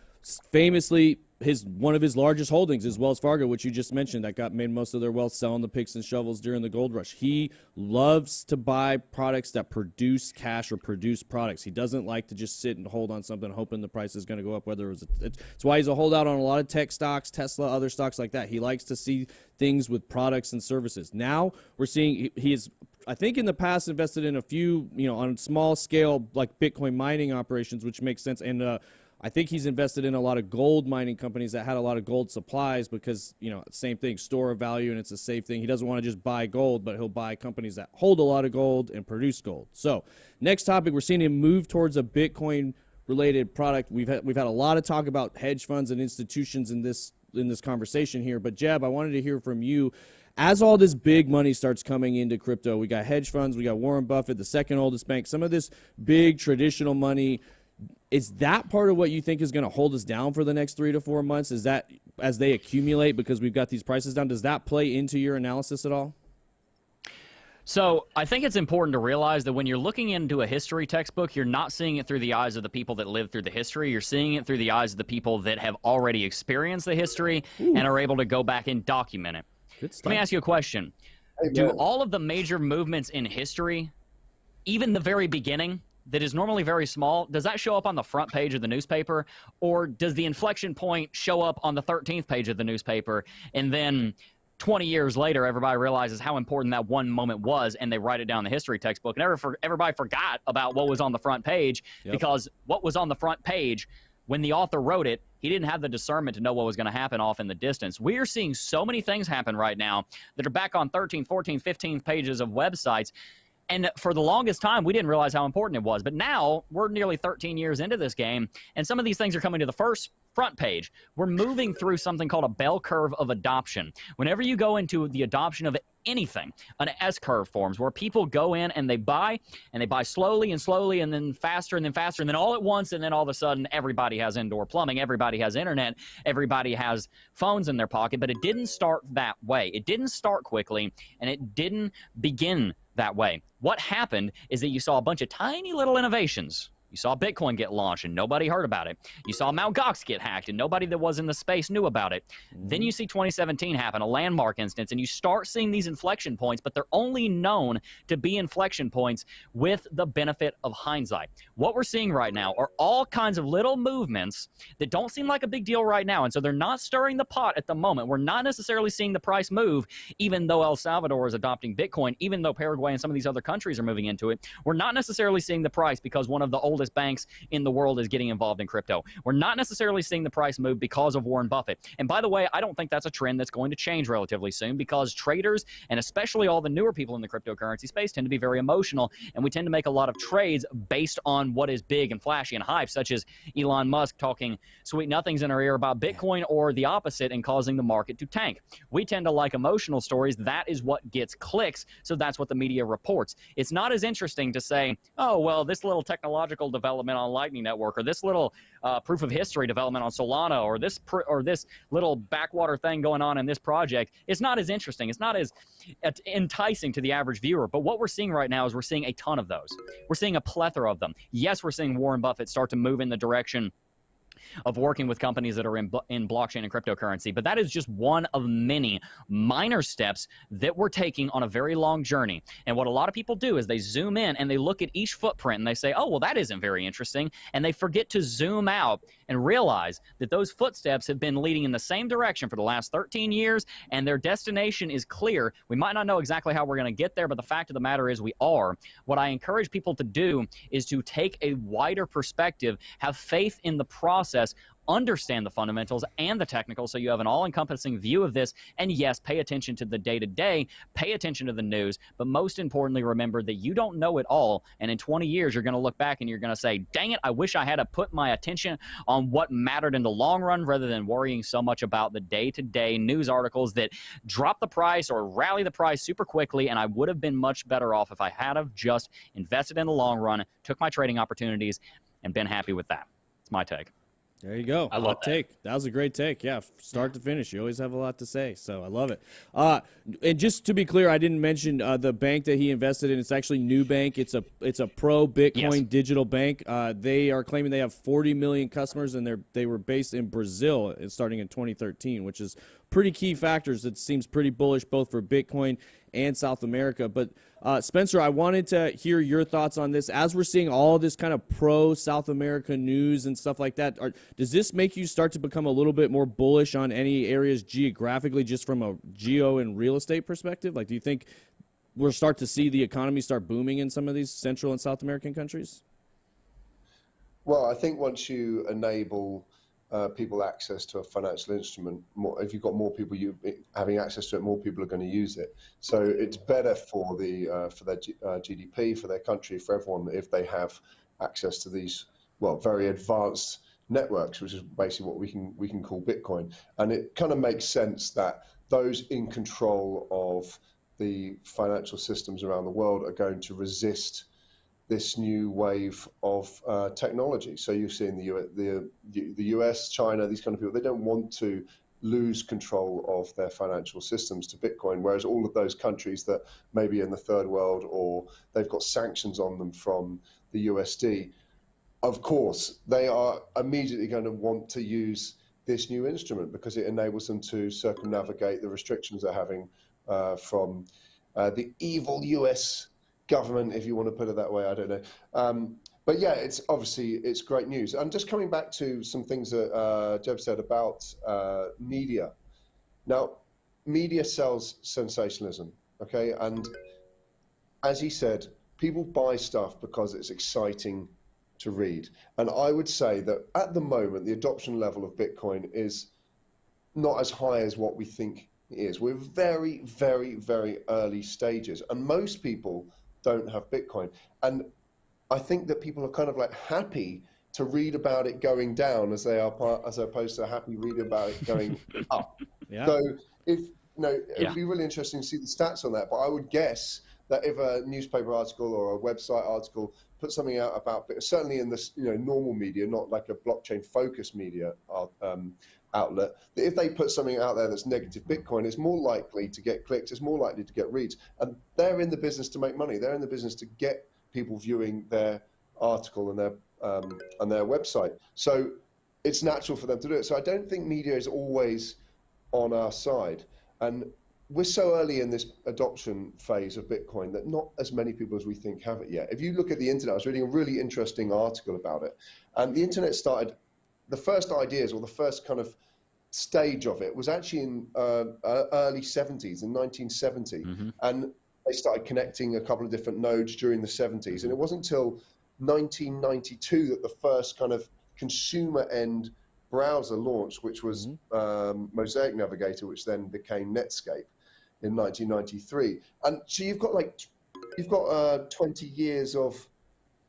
S1: famously, one of his largest holdings is Wells Fargo, which you just mentioned, that made most of their wealth selling the picks and shovels during the gold rush. He loves to buy products that produce cash or produce products. He doesn't like to just sit and hold on something hoping the price is going to go up. It's why he's a holdout on a lot of tech stocks, Tesla, other stocks like that. He likes to see things with products and services. Now we're seeing he is, I think in the past, invested in a few, on small scale, like Bitcoin mining operations, which makes sense. And I think he's invested in a lot of gold mining companies that had a lot of gold supplies because, you know, same thing, store of value, and it's a safe thing. He doesn't want to just buy gold, but he'll buy companies that hold a lot of gold and produce gold. So next topic, we're seeing him move towards a Bitcoin related product. We've had a lot of talk about hedge funds and institutions in this conversation here, but Jebb, I wanted to hear from you. As all this big money starts coming into crypto, we got hedge funds, we got Warren Buffett, the second oldest bank, some of this big traditional money. Is that part of what you think is going to hold us down for the next 3 to 4 months? Is that as they accumulate because we've got these prices down? Does that play into your analysis at all?
S2: So I think it's important to realize that when you're looking into a history textbook, you're not seeing it through the eyes of the people that lived through the history. You're seeing it through the eyes of the people that have already experienced the history and are able to go back and document it. Let me ask you a question.
S5: Hey,
S2: Do all of the major movements in history, even the very beginning, that is normally very small, does that show up on the front page of the newspaper? Or does the inflection point show up on the 13th page of the newspaper, and then 20 years later, everybody realizes how important that one moment was, and they write it down in the history textbook, and everybody forgot about what was on the front page, because what was on the front page, when the author wrote it, he didn't have the discernment to know what was going to happen off in the distance. We are seeing so many things happen right now that are back on 13, 14, 15 pages of websites. And for the longest time, we didn't realize how important it was. But now we're nearly 13 years into this game, and some of these things are coming to the front page. We're moving through something called a bell curve of adoption. Whenever you go into the adoption of anything, an S-curve forms, where people go in and they buy slowly and slowly, and then faster, and then all at once, and then all of a sudden everybody has indoor plumbing, everybody has internet, everybody has phones in their pocket. But it didn't start that way. It didn't start quickly, and it didn't begin that way. What happened is that you saw a bunch of tiny little innovations. You saw Bitcoin get launched and nobody heard about it. You saw Mt. Gox get hacked and nobody that was in the space knew about it. Then you see 2017 happen, a landmark instance, and you start seeing these inflection points, but they're only known to be inflection points with the benefit of hindsight. What we're seeing right now are all kinds of little movements that don't seem like a big deal right now, and so they're not stirring the pot at the moment. We're not necessarily seeing the price move, even though El Salvador is adopting Bitcoin, even though Paraguay and some of these other countries are moving into it. We're not necessarily seeing the price because one of the oldest banks in the world is getting involved in crypto. We're not necessarily seeing the price move because of Warren Buffett. And by the way, I don't think that's a trend that's going to change relatively soon, because traders, and especially all the newer people in the cryptocurrency space, tend to be very emotional, and we tend to make a lot of trades based on what is big and flashy and hype, such as Elon Musk talking sweet nothings in our ear about Bitcoin, or the opposite, and causing the market to tank. We tend to like emotional stories. That is what gets clicks, so that's what the media reports. It's not as interesting to say, oh, well, this little technological development on Lightning Network, or this little proof of history development on Solana, or this little backwater thing going on in this project. It's not as interesting. It's not as enticing to the average viewer. But what we're seeing right now is we're seeing a ton of those. We're seeing a plethora of them. Yes, we're seeing Warren Buffett start to move in the direction of working with companies that are in blockchain and cryptocurrency. But that is just one of many minor steps that we're taking on a very long journey. And what a lot of people do is they zoom in and they look at each footprint and they say, oh, well, that isn't very interesting. And they forget to zoom out and realize that those footsteps have been leading in the same direction for the last 13 years, and their destination is clear. We might not know exactly how we're going to get there, but the fact of the matter is we are. What I encourage people to do is to take a wider perspective, have faith in the process, understand the fundamentals and the technicals, so you have an all-encompassing view of this. And yes, pay attention to the day-to-day, pay attention to the news, but most importantly, remember that you don't know it all. And in 20 years, you're going to look back and you're going to say, dang it, I wish I had to put my attention on what mattered in the long run, rather than worrying so much about the day-to-day news articles that drop the price or rally the price super quickly. And I would have been much better off if I had have just invested in the long run, took my trading opportunities, and been happy with that. It's my take.
S1: There you go.
S4: I love that.
S1: Take. That was a great take. Yeah, start to finish. You always have a lot to say, so I love it. And just to be clear, I didn't mention the bank that he invested in. It's actually Nubank. It's a pro Bitcoin digital bank. They are claiming they have 40 million customers, and they were based in Brazil starting in 2013, which is pretty key factors. It seems pretty bullish both for Bitcoin and South America. But Spencer, I wanted to hear your thoughts on this. As we're seeing all this kind of pro South America news and stuff like that, does this make you start to become a little bit more bullish on any areas geographically, just from a geo and real estate perspective? Like, do you think we'll start to see the economy start booming in some of these Central and South American countries?
S5: Well, I think once you enable people access to a financial instrument, if you've got more people having access to it, more people are going to use it. So it's better for their GDP, for their country, for everyone, if they have access to these, well, very advanced networks, which is basically what we can call Bitcoin. And it kind of makes sense that those in control of the financial systems around the world are going to resist this new wave of technology. So you see in the US, China, these kind of people, they don't want to lose control of their financial systems to Bitcoin, whereas all of those countries that maybe in the third world, or they've got sanctions on them from the USD, of course, they are immediately going to want to use this new instrument because it enables them to circumnavigate the restrictions they're having from the evil US government, if you want to put it that way. I don't know. But yeah, it's great news. And just coming back to some things that Jebb said about media. Now, media sells sensationalism, okay? And as he said, people buy stuff because it's exciting to read. And I would say that at the moment, the adoption level of Bitcoin is not as high as what we think it is. We're very, very, very early stages. And most people don't have Bitcoin. And I think that people are kind of like happy to read about it going down as opposed to happy reading about it going up.
S1: Yeah.
S5: So it'd be really interesting to see the stats on that. But I would guess that if a newspaper article or a website article put something out about, certainly in this normal media, not like a blockchain focused media outlet, that if they put something out there that's negative Bitcoin, it's more likely to get clicks, it's more likely to get reads. And they're in the business to make money. They're in the business to get people viewing their article and their website. So it's natural for them to do it. So I don't think media is always on our side. And we're so early in this adoption phase of Bitcoin that not as many people as we think have it yet. If you look at the internet, I was reading a really interesting article about it. And the internet started, the first ideas or the first kind of stage of it was actually in early 70s, in 1970. Mm-hmm. And they started connecting a couple of different nodes during the 70s. And it wasn't until 1992 that the first kind of consumer end browser launched, which was Mosaic Navigator, which then became Netscape in 1993. And so you've got 20 years of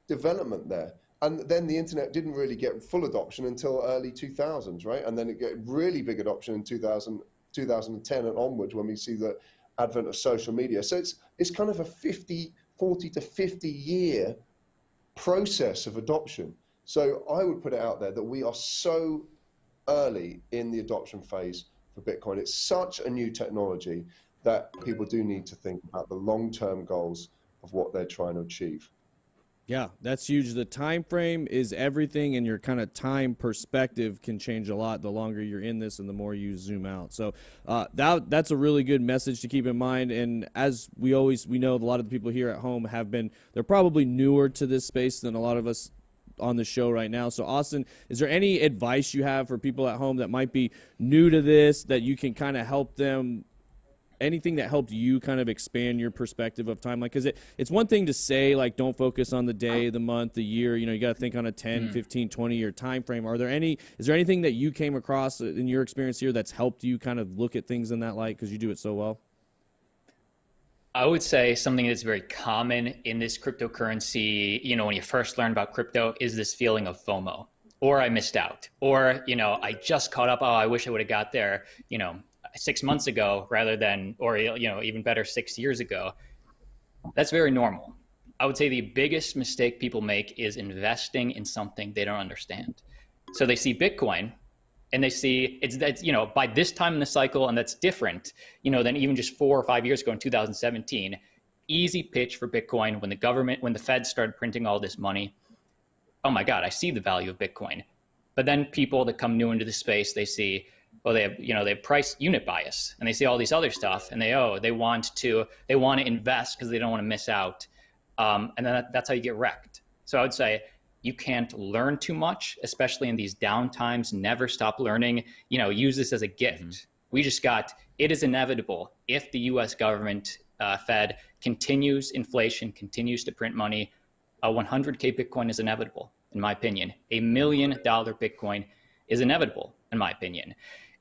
S5: development there. And then the internet didn't really get full adoption until early 2000s, right? And then it got really big adoption in 2010 and onwards when we see the advent of social media. So it's kind of a 40 to 50 year process of adoption. So I would put it out there that we are so early in the adoption phase for Bitcoin. It's such a new technology that people do need to think about the long-term goals of what they're trying to achieve.
S1: Yeah, that's huge. The time frame is everything, and your kind of time perspective can change a lot the longer you're in this and the more you zoom out. So that's a really good message to keep in mind. And as we know, a lot of the people here at home they're probably newer to this space than a lot of us on the show right now. So Austin, is there any advice you have for people at home that might be new to this that you can kind of help them? Anything that helped you kind of expand your perspective of time? Like, because it's one thing to say, like, don't focus on the day, the month, the year. You got to think on a 10, 15, 20-year time frame. Is there anything that you came across in your experience here that's helped you kind of look at things in that light because you do it so well?
S4: I would say something that's very common in this cryptocurrency, when you first learn about crypto, is this feeling of FOMO, or I missed out, or, I just caught up. Oh, I wish I would have got there, 6 months ago rather than, or, even better, 6 years ago. That's very normal. I would say the biggest mistake people make is investing in something they don't understand. So they see Bitcoin and they see that's by this time in the cycle, and that's different, than even just 4 or 5 years ago in 2017. Easy pitch for Bitcoin when the Fed started printing all this money. Oh my God, I see the value of Bitcoin. But then people that come new into the space, they see, well, they have price unit bias, and they see all these other stuff, and they want to invest because they don't want to miss out, and then that's how you get wrecked. So I would say you can't learn too much, especially in these down times. Never stop learning. Use this as a gift. It is inevitable if the U.S. government, Fed, continues inflation, continues to print money. 100K Bitcoin is inevitable. in my opinion. $1 million Bitcoin is inevitable, in my opinion.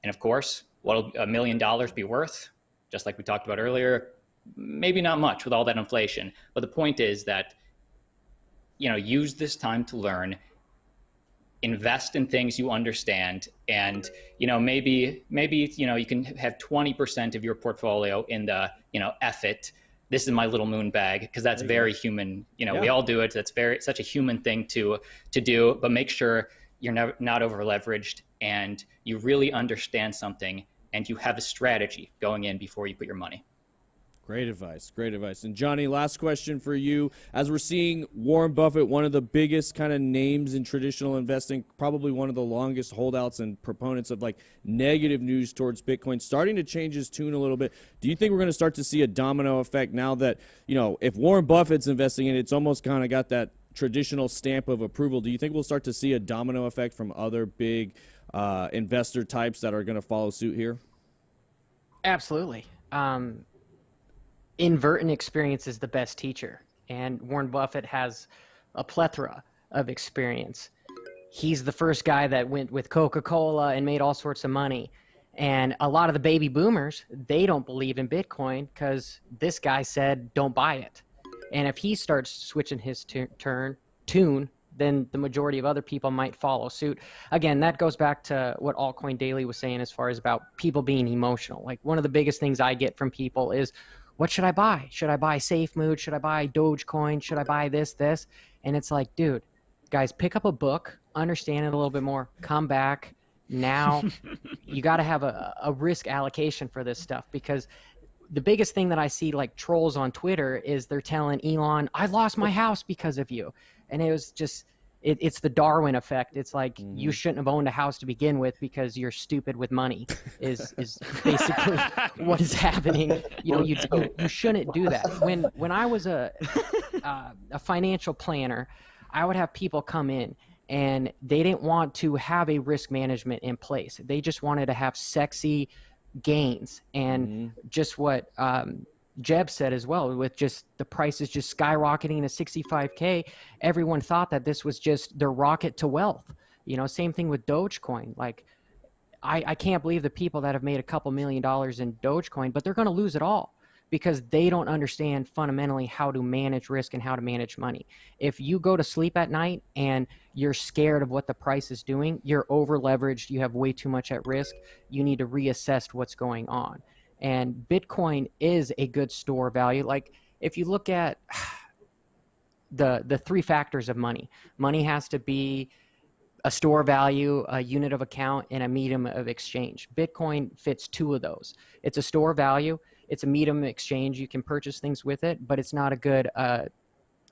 S4: And of course, what'll $1 million be worth? Just like we talked about earlier, maybe not much with all that inflation. But the point is that, use this time to learn, invest in things you understand, and maybe you can have 20% of your portfolio in the F it, this is my little moon bag, because that's very human. We all do it. That's such a human thing to do. But make sure you're not over leveraged, and you really understand something, and you have a strategy going in before you put your money.
S1: Great advice. Great advice. And Johhny, last question for you. As we're seeing Warren Buffett, one of the biggest kind of names in traditional investing, probably one of the longest holdouts and proponents of like negative news towards Bitcoin, starting to change his tune a little bit. Do you think we're going to start to see a domino effect now that, if Warren Buffett's investing in it, it's almost kind of got that traditional stamp of approval? Do you think we'll start to see a domino effect from other big investor types that are going to follow suit here?
S3: Absolutely. Inadvertent experience is the best teacher, and Warren Buffett has a plethora of experience. He's the first guy that went with Coca-Cola and made all sorts of money. And a lot of the baby boomers, they don't believe in Bitcoin because this guy said, don't buy it. And if he starts switching his tune, then the majority of other people might follow suit. Again, that goes back to what Altcoin Daily was saying as far as about people being emotional. Like, one of the biggest things I get from people is, what should I buy? Should I buy SafeMood? Should I buy Dogecoin? Should I buy this? And it's like, dude, guys, pick up a book, understand it a little bit more, come back. Now you got to have a risk allocation for this stuff, because the biggest thing that I see like trolls on Twitter is they're telling Elon, I lost my house because of you. And it was just, it's the Darwin effect. It's like, you shouldn't have owned a house to begin with because you're stupid with money is basically what is happening. You shouldn't do that. When I was a financial planner, I would have people come in and they didn't want to have a risk management in place. They just wanted to have sexy gains. And just what Jebb said as well, with just the prices just skyrocketing to 65K, everyone thought that this was just their rocket to wealth. Same thing with Dogecoin. Like, I can't believe the people that have made a couple $1 million in Dogecoin, but they're going to lose it all because they don't understand fundamentally how to manage risk and how to manage money. If you go to sleep at night and you're scared of what the price is doing, you're over leveraged, you have way too much at risk, you need to reassess what's going on. And Bitcoin is a good store value. Like, if you look at the three factors of money has to be a store value, a unit of account, and a medium of exchange. Bitcoin fits two of those. It's a store value. It's a medium of exchange. You can purchase things with it, but it's not a good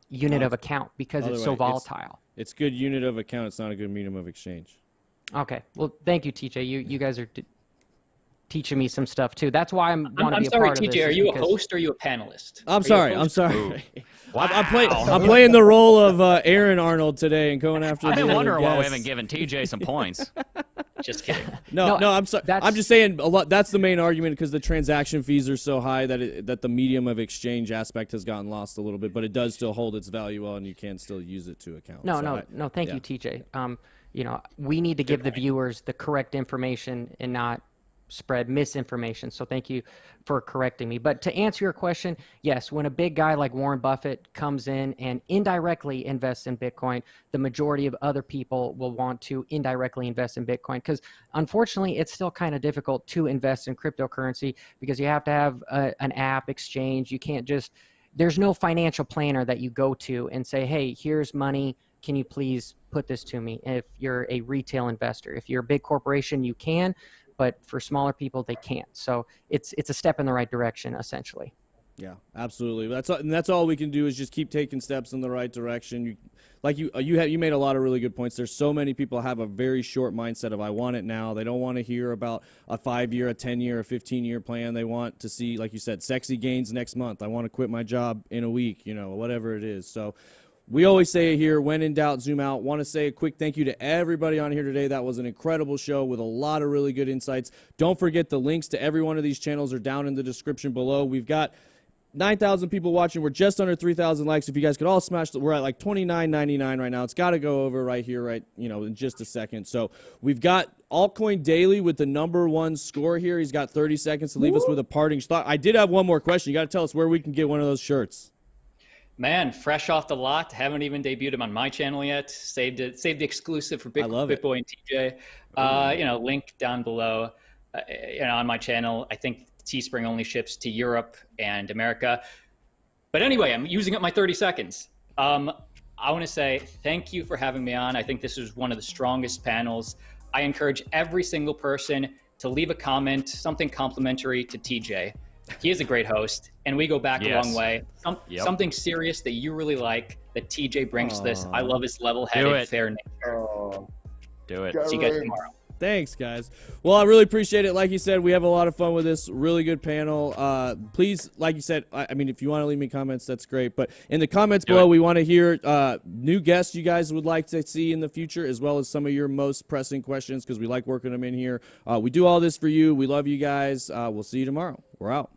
S3: unit of account because it's so volatile.
S1: It's good unit of account. It's not a good medium of exchange.
S3: Okay. Well, thank you, TJ. You guys are teaching me some stuff too. That's why I'm
S4: sorry, TJ. Are you a host or are you a panelist?
S1: I'm sorry. Wow. I'm playing the role of Aaron Arnold today and going after.
S2: I've been wondering why we
S1: guests.
S2: haven't given TJ some points.
S4: Just kidding.
S1: No, I'm sorry. I'm just saying a lot. That's the main argument, because the transaction fees are so high that the medium of exchange aspect has gotten lost a little bit, but it does still hold its value well, and you can still use it to account.
S3: No. Thank you, TJ. We need to give the viewers the correct information and not spread misinformation. So thank you for correcting me. But to answer your question, yes, when a big guy like Warren Buffett comes in and indirectly invests in Bitcoin, the majority of other people will want to indirectly invest in Bitcoin, because unfortunately it's still kind of difficult to invest in cryptocurrency because you have to have an app exchange. You can't just, there's no financial planner that you go to and say, hey, here's money, can you please put this to me? If you're a retail investor, if you're a big corporation, you can, but for smaller people, they can't. So it's a step in the right direction, essentially.
S1: Yeah, absolutely. That's all we can do is just keep taking steps in the right direction. You made a lot of really good points. There's so many people have a very short mindset of I want it now. They don't want to hear about a 5-year, a 10-year, a 15-year plan. They want to see, like you said, sexy gains next month. I want to quit my job in a week, whatever it is. So we always say it here, when in doubt, zoom out. Want to say a quick thank you to everybody on here today. That was an incredible show with a lot of really good insights. Don't forget the links to every one of these channels are down in the description below. We've got 9,000 people watching. We're just under 3,000 likes. If you guys could all smash, we're at like $29.99 right now. It's got to go over right here, right, in just a second. So we've got Altcoin Daily with the #1 score here. He's got 30 seconds to leave us with a parting thought. I did have one more question. You got to tell us where we can get one of those shirts.
S4: Man, fresh off the lot. Haven't even debuted him on my channel yet. Saved the exclusive for BitBoy and TJ. Link down below. On my channel. I think Teespring only ships to Europe and America. But anyway, I'm using up my 30 seconds. I want to say thank you for having me on. I think this is one of the strongest panels. I encourage every single person to leave a comment, something complimentary to TJ. He is a great host, and we go back a long way. Something serious that you really like that TJ brings to this. I love his level-headed, fair nature.
S2: Do it.
S4: See you guys tomorrow.
S1: Thanks, guys. Well, I really appreciate it. Like you said, we have a lot of fun with this. Really good panel. Please, like you said, I mean, if you want to leave me comments, that's great. But in the comments below, we want to hear new guests you guys would like to see in the future, as well as some of your most pressing questions, because we like working them in here. We do all this for you. We love you guys. We'll see you tomorrow. We're out.